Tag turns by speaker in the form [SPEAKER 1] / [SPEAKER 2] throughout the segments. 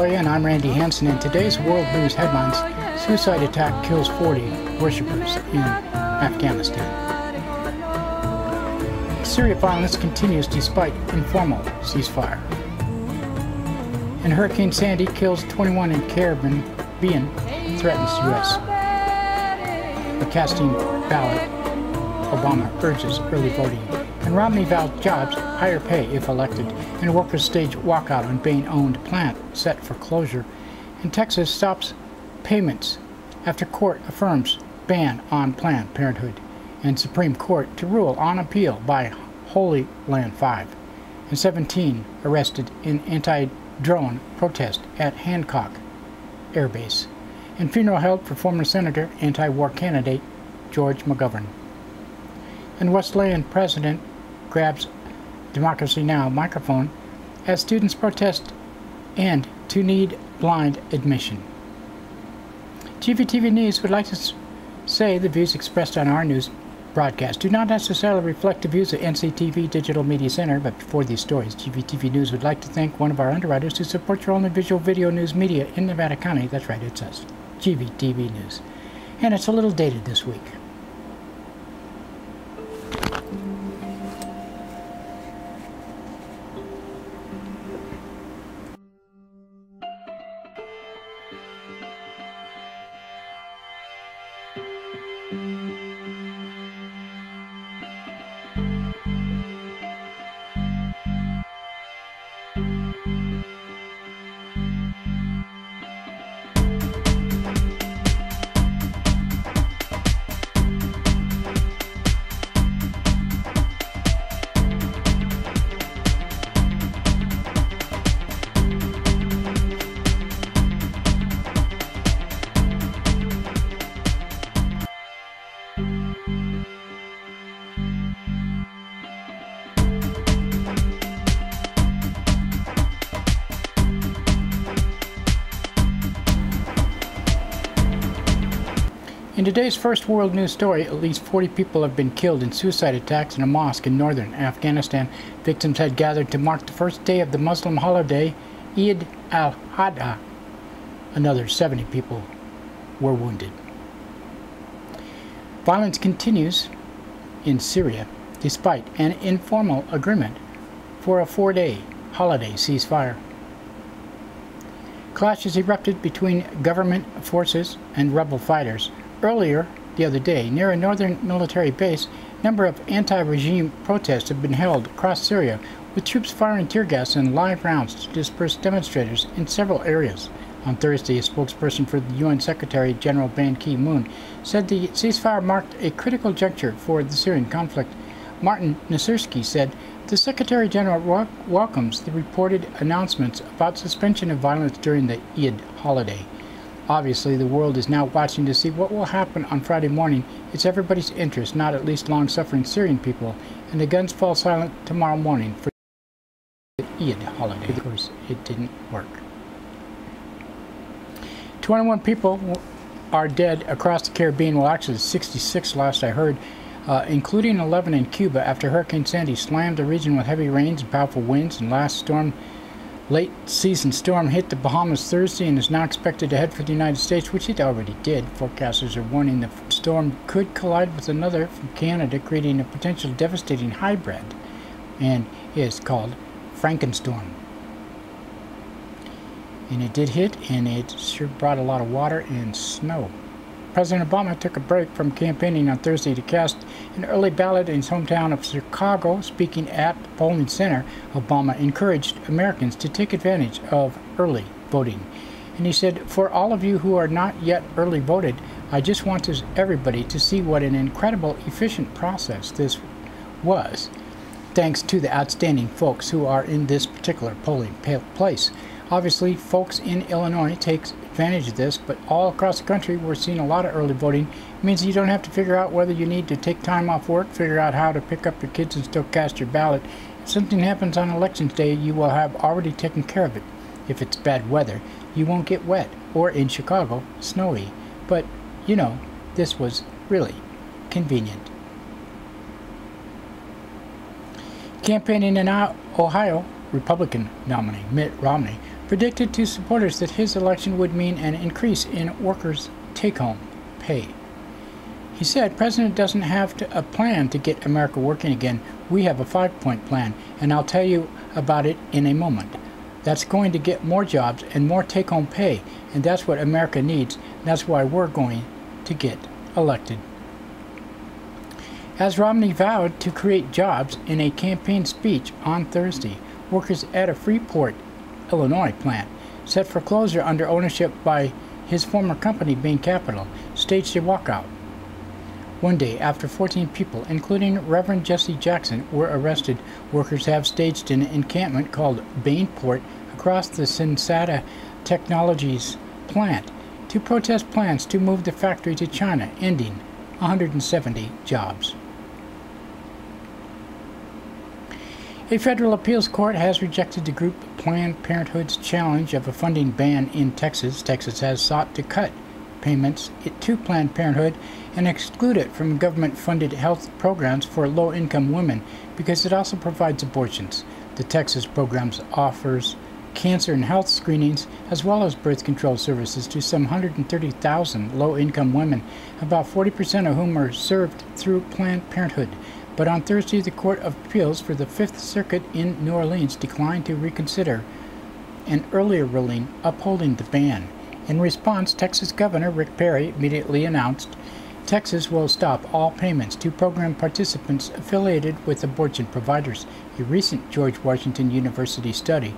[SPEAKER 1] Australia, and I'm Randy Hansen. In today's world news headlines, suicide attack kills 40 worshippers in Afghanistan. Syria violence continues despite informal ceasefire. And Hurricane Sandy kills 21 in Caribbean, threatens U.S. A casting ballot, Obama urges early voting. And Romney vowed jobs, higher pay if elected. And workers stage walkout on Bain-owned plant set for closure. And Texas stops payments after court affirms ban on Planned Parenthood. And Supreme Court to rule on appeal by Holy Land 5. And 17 arrested in anti-drone protest at Hancock Air Base. And funeral held for former Senator, anti-war candidate George McGovern. And Wesleyan president grabs Democracy Now! Microphone as students protest and to need blind admission. GVTV News would like to say the views expressed on our news broadcast do not necessarily reflect the views of NCTV Digital Media Center, but before these stories, GVTV News would like to thank one of our underwriters who support your only visual video news media in Nevada County. That's right, it's us, GVTV News. And it's a little dated this week. In today's first world news story, at least 40 people have been killed in suicide attacks in a mosque in northern Afghanistan. Victims had gathered to mark the first day of the Muslim holiday, Eid al-Adha. Another 70 people were wounded. Violence continues in Syria despite an informal agreement for a 4-day holiday ceasefire. Clashes erupted between government forces and rebel fighters. Earlier the other day, near a northern military base, a number of anti-regime protests have been held across Syria, with troops firing tear gas and live rounds to disperse demonstrators in several areas. On Thursday, a spokesperson for the UN Secretary General Ban Ki-moon said the ceasefire marked a critical juncture for the Syrian conflict. Martin Nasirsky said the Secretary General welcomes the reported announcements about suspension of violence during the Eid holiday. Obviously, the world is now watching to see what will happen on Friday morning. It's everybody's interest, not at least long-suffering Syrian people, and the guns fall silent tomorrow morning for the Eid holiday. Of course, it didn't work. 21 people are dead across the Caribbean. Well, actually 66 last I heard, including 11 in Cuba after Hurricane Sandy slammed the region with heavy rains and powerful winds. And late season storm hit the Bahamas Thursday and is now expected to head for the United States, which it already did. Forecasters are warning the storm could collide with another from Canada, creating a potential devastating hybrid, and is called Frankenstorm. And it did hit, and it sure brought a lot of water and snow. President Obama took a break from campaigning on Thursday to cast an early ballot in his hometown of Chicago. Speaking at the polling center, Obama encouraged Americans to take advantage of early voting. And he said, "For all of you who are not yet early voted, I just want everybody to see what an incredible, efficient process this was, thanks to the outstanding folks who are in this particular polling place." Obviously, folks in Illinois take advantage of this, but all across the country we're seeing a lot of early voting. It means you don't have to figure out whether you need to take time off work, figure out how to pick up your kids and still cast your ballot. If something happens on Election Day, you will have already taken care of it. If it's bad weather, you won't get wet, or in Chicago, snowy. But, you know, this was really convenient. Campaigning in Ohio, Republican nominee Mitt Romney predicted to supporters that his election would mean an increase in workers' take-home pay. He said, "President doesn't have a plan to get America working again. We have a 5-point plan, and I'll tell you about it in a moment. That's going to get more jobs and more take-home pay, and that's what America needs. That's why we're going to get elected." As Romney vowed to create jobs in a campaign speech on Thursday, workers at a Freeport, Illinois plant, set for closure under ownership by his former company, Bain Capital, staged a walkout. One day after 14 people, including Reverend Jesse Jackson, were arrested, workers have staged an encampment called Bainport across the Sensata Technologies plant to protest plans to move the factory to China, ending 170 jobs. A federal appeals court has rejected the group Planned Parenthood's challenge of a funding ban in Texas. Texas has sought to cut payments to Planned Parenthood and exclude it from government-funded health programs for low-income women because it also provides abortions. The Texas program offers cancer and health screenings as well as birth control services to some 130,000 low-income women, about 40% of whom are served through Planned Parenthood. But on Thursday, the Court of Appeals for the Fifth Circuit in New Orleans declined to reconsider an earlier ruling upholding the ban. In response, Texas Governor Rick Perry immediately announced Texas will stop all payments to program participants affiliated with abortion providers. A recent George Washington University study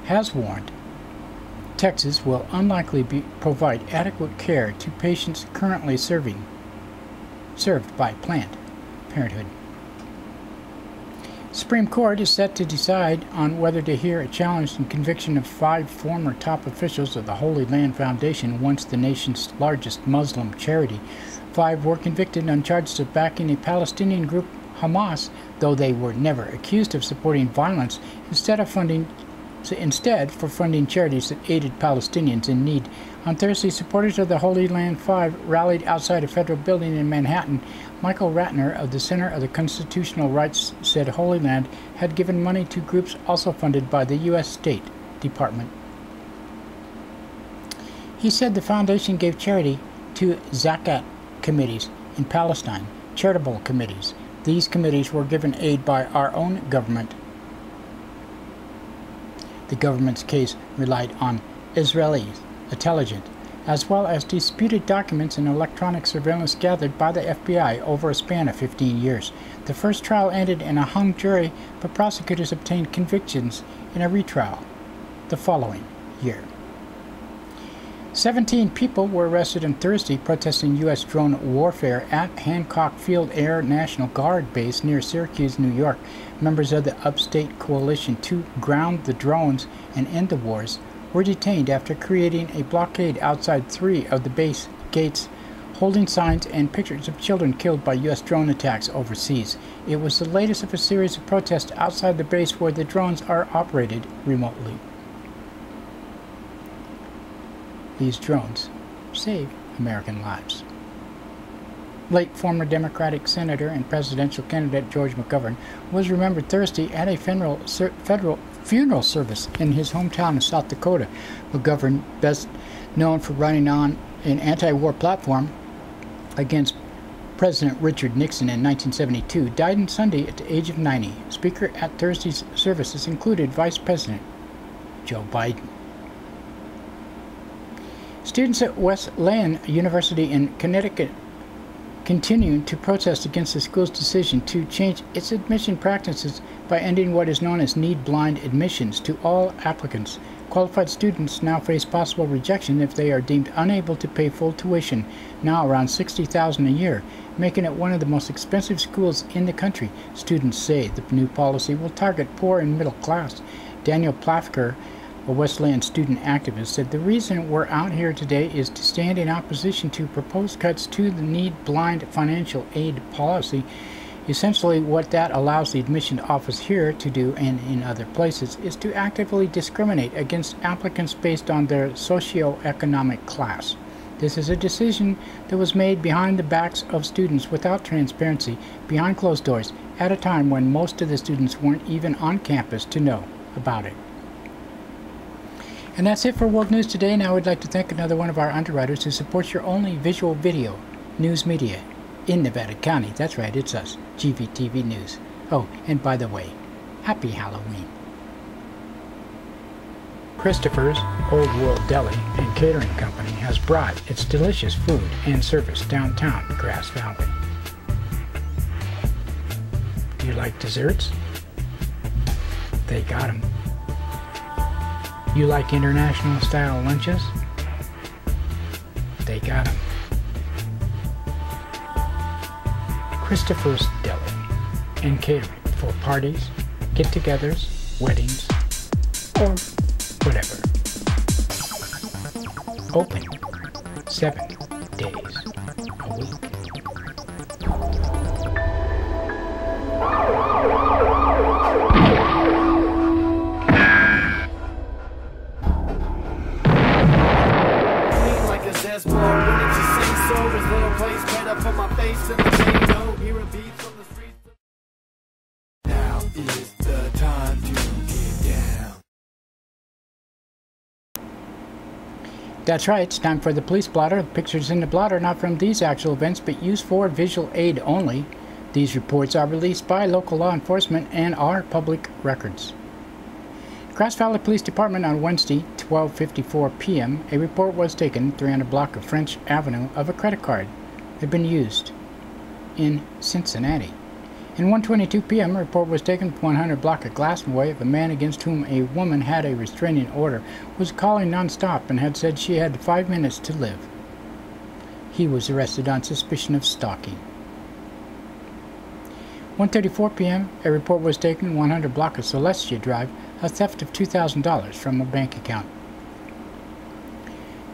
[SPEAKER 1] has warned Texas will unlikely provide adequate care to patients currently served by Planned Parenthood. Supreme Court is set to decide on whether to hear a challenge and conviction of 5 former top officials of the Holy Land Foundation, once the nation's largest Muslim charity. 5 were convicted on charges of backing a Palestinian group, Hamas, though they were never accused of supporting violence, instead for funding charities that aided Palestinians in need. On Thursday, supporters of the Holy Land 5 rallied outside a federal building in Manhattan. Michael Ratner of the Center of the Constitutional Rights said Holy Land had given money to groups also funded by the U.S. State Department. He said the foundation gave charity to zakat committees in Palestine, charitable committees. These committees were given aid by our own government. The government's case relied on Israeli intelligence, as well as disputed documents and electronic surveillance gathered by the FBI over a span of 15 years. The first trial ended in a hung jury, but prosecutors obtained convictions in a retrial the following year. 17 people were arrested on Thursday protesting U.S. drone warfare at Hancock Field Air National Guard Base near Syracuse, New York. Members of the upstate coalition to ground the drones and end the wars were detained after creating a blockade outside 3 of the base gates, holding signs and pictures of children killed by U.S. drone attacks overseas. It was the latest of a series of protests outside the base where the drones are operated remotely. These drones save American lives. Late former Democratic Senator and presidential candidate George McGovern was remembered Thursday at a federal funeral service in his hometown of South Dakota. McGovern, best known for running on an anti-war platform against President Richard Nixon in 1972, died on Sunday at the age of 90. Speaker at Thursday's services included Vice President Joe Biden. Students at Wesleyan University in Connecticut continued to protest against the school's decision to change its admission practices by ending what is known as need-blind admissions to all applicants. Qualified students now face possible rejection if they are deemed unable to pay full tuition, now around $60,000 a year, making it one of the most expensive schools in the country. Students say the new policy will target poor and middle class. Daniel Plafker, a Wesleyan student activist, said the reason we're out here today is to stand in opposition to proposed cuts to the need-blind financial aid policy. Essentially, what that allows the admission office here to do, and in other places, is to actively discriminate against applicants based on their socioeconomic class. This is a decision that was made behind the backs of students without transparency, behind closed doors, at a time when most of the students weren't even on campus to know about it. And that's it for World News today. Now we'd like to thank another one of our underwriters who supports your only visual video news media in Nevada County. That's right, it's us, GVTV News. Oh, and by the way, happy Halloween. Christopher's Old World Deli and Catering Company has brought its delicious food and service downtown Grass Valley. Do you like desserts? They got them. You like international style lunches? They got them. Christopher's Deli and Catering for parties, get-togethers, weddings, or whatever. Open 7 days a week.
[SPEAKER 2] Like a zest blow, when it just sings so, there's little place right up on my face and the chain go, hear a beat from the streets. Now is the time to get down.
[SPEAKER 1] That's right, it's time for the police blotter. The pictures in the blotter are not from these actual events, but used for visual aid only. These reports are released by local law enforcement and are public records. Grass Valley Police Department on Wednesday, 12:54 p.m., a report was taken 300 block of French Avenue of a credit card had been used in Cincinnati. In 1:22 p.m., a report was taken 100 block of Glassway of a man against whom a woman had a restraining order was calling non-stop and had said she had 5 minutes to live. He was arrested on suspicion of stalking. 1:34 p.m., a report was taken 100 block of Celestia Drive, a theft of $2,000 from a bank account.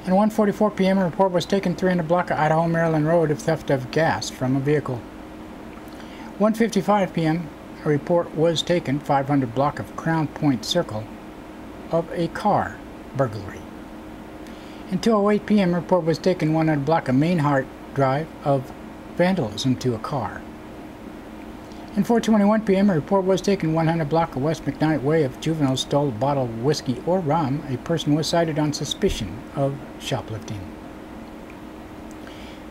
[SPEAKER 1] At 1:44 p.m., a report was taken 300 block of Idaho Maryland Road of theft of gas from a vehicle. 1:55 p.m., a report was taken 500 block of Crown Point Circle of a car burglary. At 2:08 p.m., a report was taken 100 block of Mainhart Drive of vandalism to a car. At 4:21 p.m., a report was taken 100 block of West McKnight Way of juveniles stole a bottle of whiskey or rum. A person was cited on suspicion of shoplifting.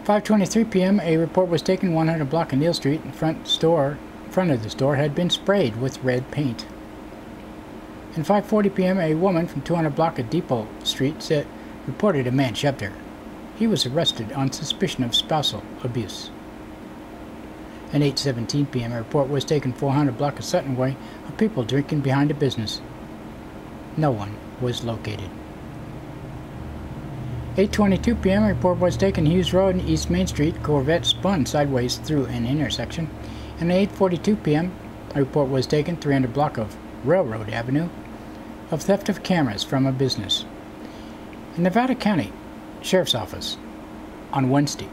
[SPEAKER 1] 5:23 p.m., a report was taken 100 block of Neal Street. In front of the store had been sprayed with red paint. At 5:40 p.m., a woman from 200 block of Depot Street reported a man shoved her. He was arrested on suspicion of spousal abuse. At 8:17 p.m., a report was taken 400 block of Sutton Way of people drinking behind a business. No one was located. 8:22 p.m., a report was taken Hughes Road and East Main Street. Corvette spun sideways through an intersection. And at 8:42 p.m., a report was taken 300 block of Railroad Avenue of theft of cameras from a business. In Nevada County Sheriff's Office on Wednesday,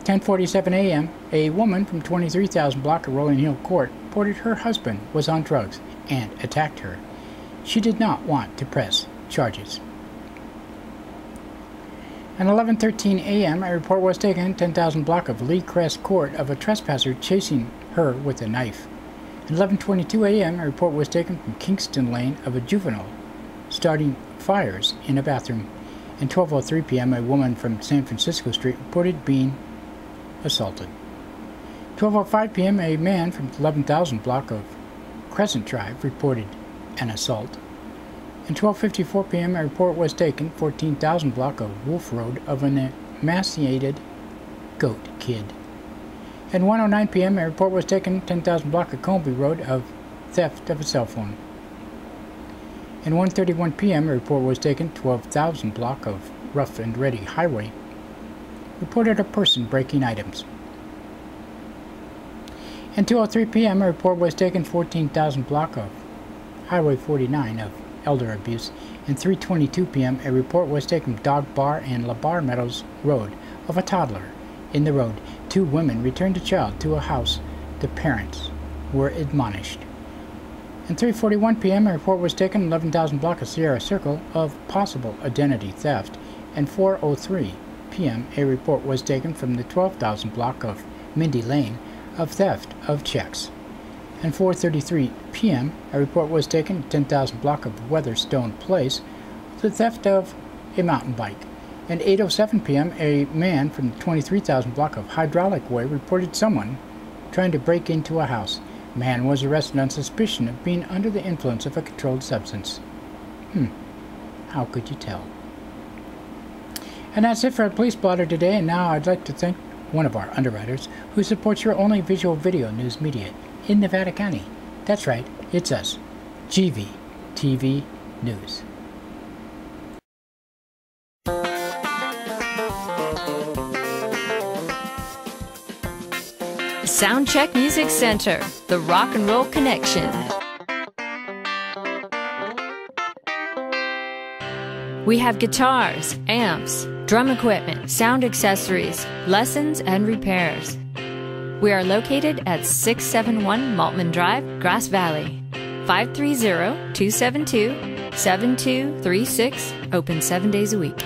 [SPEAKER 1] 10:47 a.m., a woman from 23,000 block of Rolling Hill Court reported her husband was on drugs and attacked her. She did not want to press charges. At 11:13 a.m., a report was taken 10,000 block of Lee Crest Court of a trespasser chasing her with a knife. At 11:22 a.m., a report was taken from Kingston Lane of a juvenile starting fires in a bathroom. At 12:03 p.m., a woman from San Francisco Street reported being assaulted. 12:05 p.m., a man from 11,000 block of Crescent Drive reported an assault. At 12:54 p.m., a report was taken 14,000 block of Wolf Road of an emaciated goat kid. At 1:09 p.m., a report was taken 10,000 block of Colby Road of theft of a cell phone. At 1:31 p.m., a report was taken 12,000 block of Rough and Ready Highway reported a person breaking items. At 2:03 p.m., a report was taken 14,000 block of Highway 49 of elder abuse. At 3:22 p.m., a report was taken Dog Bar and LaBar Meadows Road of a toddler in the road. 2 women returned a child to a house. The parents were admonished. At 3:41 p.m., a report was taken 11,000 block of Sierra Circle of possible identity theft. And 4:03 p.m., a report was taken from the 12,000 block of Mindy Lane of theft of checks. And 4:33 p.m., a report was taken at 10,000 block of Weatherstone Place for the theft of a mountain bike. And 8:07 p.m., a man from the 23,000 block of Hydraulic Way reported someone trying to break into a house. Man was arrested on suspicion of being under the influence of a controlled substance. How could you tell? And that's it for our Police Blotter today, and now I'd like to thank one of our underwriters who supports your only visual video news media in Nevada County. That's right, it's us, GVTV News.
[SPEAKER 3] Soundcheck Music Center, the rock and roll connection. We have guitars, amps, drum equipment, sound accessories, lessons, and repairs. We are located at 671 Maltman Drive, Grass Valley. 530-272-7236, open 7 days a week.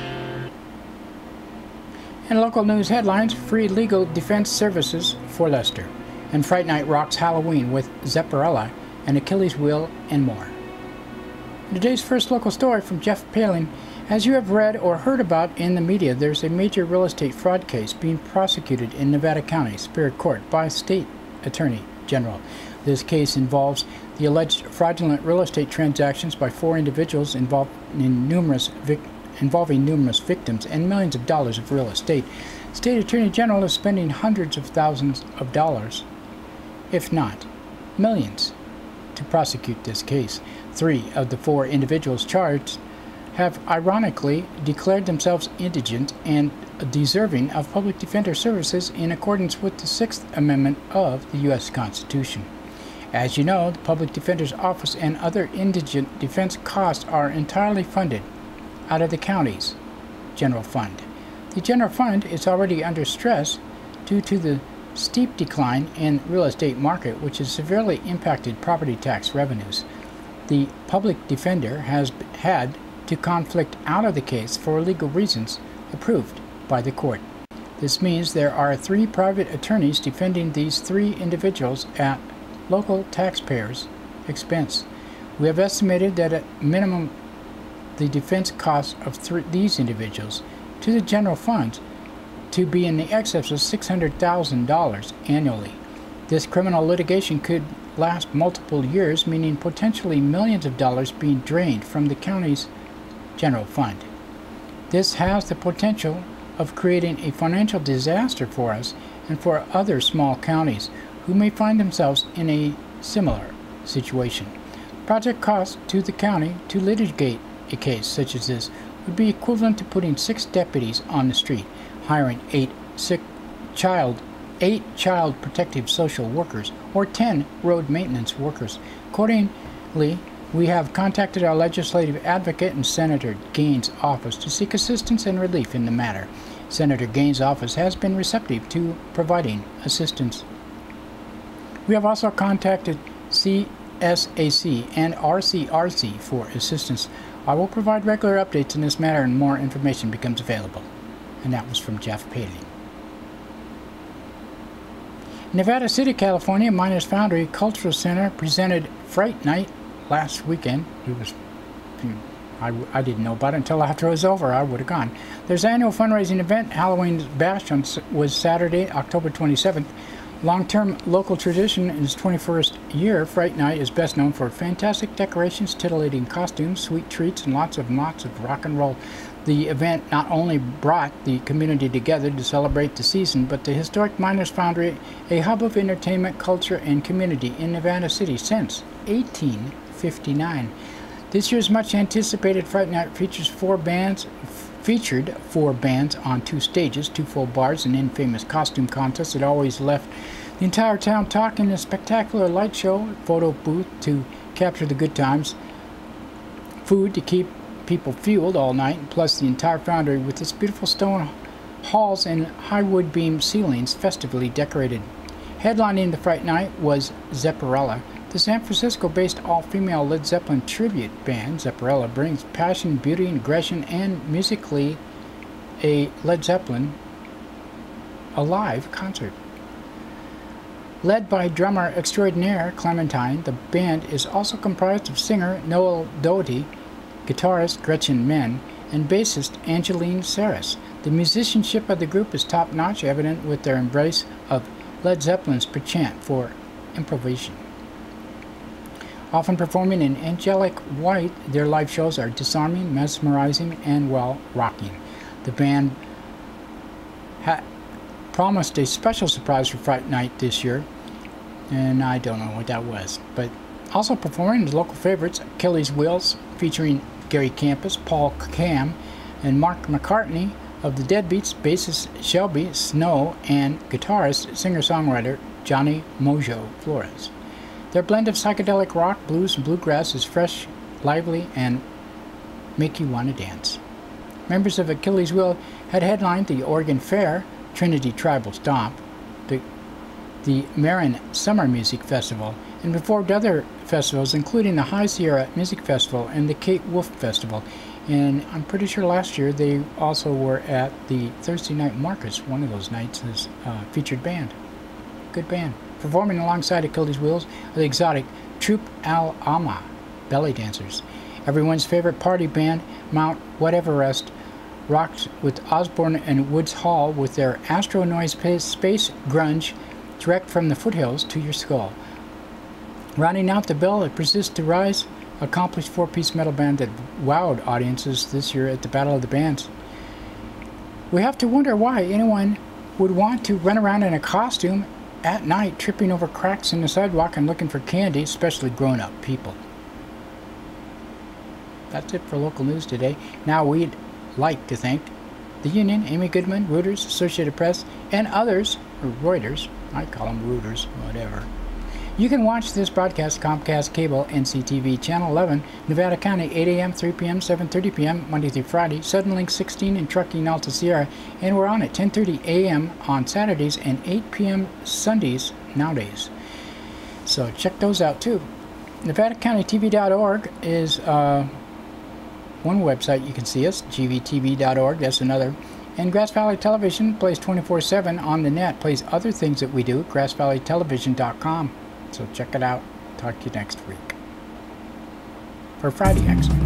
[SPEAKER 1] And local news headlines: free legal defense services for Lester. And Fright Night rocks Halloween with Zepparella and Achilles Wheel and more. Today's first local story from Jeff Palin. As you have read or heard about in the media, there's a major real estate fraud case being prosecuted in Nevada County Superior Court by State Attorney General. This case involves the alleged fraudulent real estate transactions by 4 individuals involving numerous victims and millions of dollars of real estate. State Attorney General is spending hundreds of thousands of dollars, if not millions, to prosecute this case. 3 of the 4 individuals charged have ironically declared themselves indigent and deserving of public defender services in accordance with the 6th Amendment of the U.S. Constitution. As you know, the Public Defender's Office and other indigent defense costs are entirely funded out of the county's general fund. The general fund is already under stress due to the steep decline in real estate market, which has severely impacted property tax revenues. The public defender has had to conflict out of the case for legal reasons approved by the court. This means there are 3 private attorneys defending these 3 individuals at local taxpayers' expense. We have estimated that at minimum the defense costs of these individuals to the general fund to be in the excess of $600,000 annually. This criminal litigation could last multiple years, meaning potentially millions of dollars being drained from the county's general fund. This has the potential of creating a financial disaster for us and for other small counties who may find themselves in a similar situation. Project costs to the county to litigate a case such as this would be equivalent to putting 6 deputies on the street, hiring 8 child protective social workers, or 10 road maintenance workers. Accordingly, we have contacted our legislative advocate and Senator Gaines' office to seek assistance and relief in the matter. Senator Gaines' office has been receptive to providing assistance. We have also contacted CSAC and RCRC for assistance. I will provide regular updates in this matter and more information becomes available. And that was from Jeff Palin. Nevada City, California, Miners Foundry Cultural Center presented Fright Night last weekend. I didn't know about it until after it was over. I would have gone. There's an annual fundraising event. Halloween Bash was Saturday, October 27th. Long-term local tradition in its 21st year, Fright Night is best known for fantastic decorations, titillating costumes, sweet treats, and lots of rock and roll. The event not only brought the community together to celebrate the season, but the historic Miners Foundry, a hub of entertainment, culture, and community in Nevada City since 1859. This year's much-anticipated Fright Night featured 4 bands on 2 stages, 2 full bars, an infamous costume contest that always left the entire town talking, a spectacular light show, photo booth to capture the good times, food to keep people fueled all night, plus the entire foundry with its beautiful stone halls and high wood beam ceilings festively decorated. Headlining the Fright Night was Zepparella. The San Francisco-based all-female Led Zeppelin tribute band, Zepparella, brings passion, beauty, aggression, and musically a Led Zeppelin alive concert. Led by drummer extraordinaire Clementine, the band is also comprised of singer Noel Doherty, guitarist Gretchen Menn, and bassist Angeline Saris. The musicianship of the group is top-notch, evident with their embrace of Led Zeppelin's penchant for improvisation. Often performing in angelic white, their live shows are disarming, mesmerizing, and, well, rocking. The band promised a special surprise for Fright Night this year, and I don't know what that was. But also performing the local favorites, Achilles Wheels, featuring Gary Campus, Paul Cam, and Mark McCartney of the Deadbeats, bassist Shelby Snow, and guitarist, singer-songwriter Johnny Mojo Flores. Their blend of psychedelic rock, blues, and bluegrass is fresh, lively, and make you want to dance. Members of Achilles Wheel had headlined the Oregon Fair, Trinity Tribal Stomp, the Marin Summer Music Festival, and performed other festivals, including the High Sierra Music Festival and the Cape Wolf Festival. And I'm pretty sure last year they also were at the Thursday Night Marcus, one of those nights, as a featured band. Good band. Performing alongside Achilles Wheels are the exotic Troupe Al Ama, belly dancers. Everyone's favorite party band, Mount Whateverest, rocked with Osborne and Woods Hall with their Astro Noise space grunge direct from the foothills to your skull. Rounding out the bill, it persists to rise, accomplished four-piece metal band that wowed audiences this year at the Battle of the Bands. We have to wonder why anyone would want to run around in a costume at night, tripping over cracks in the sidewalk and looking for candy, especially grown-up people. That's it for local news today. Now we'd like to thank the Union, Amy Goodman, Reuters, Associated Press, and others, or Reuters, I call them Reuters, whatever. You can watch this broadcast Comcast Cable, NCTV Channel 11, Nevada County, 8 a.m., 3 p.m., 7:30 p.m., Monday through Friday, Suddenlink 16 in Truckee, Alta Sierra, and we're on at 10:30 a.m. on Saturdays and 8 p.m. Sundays nowadays. So check those out too. NevadaCountyTV.org is one website you can see us, GVTV.org, that's another. And Grass Valley Television plays 24/7 on the net, plays other things that we do, grassvalleytelevision.com. So check it out. Talk to you next week. For Friday, actually.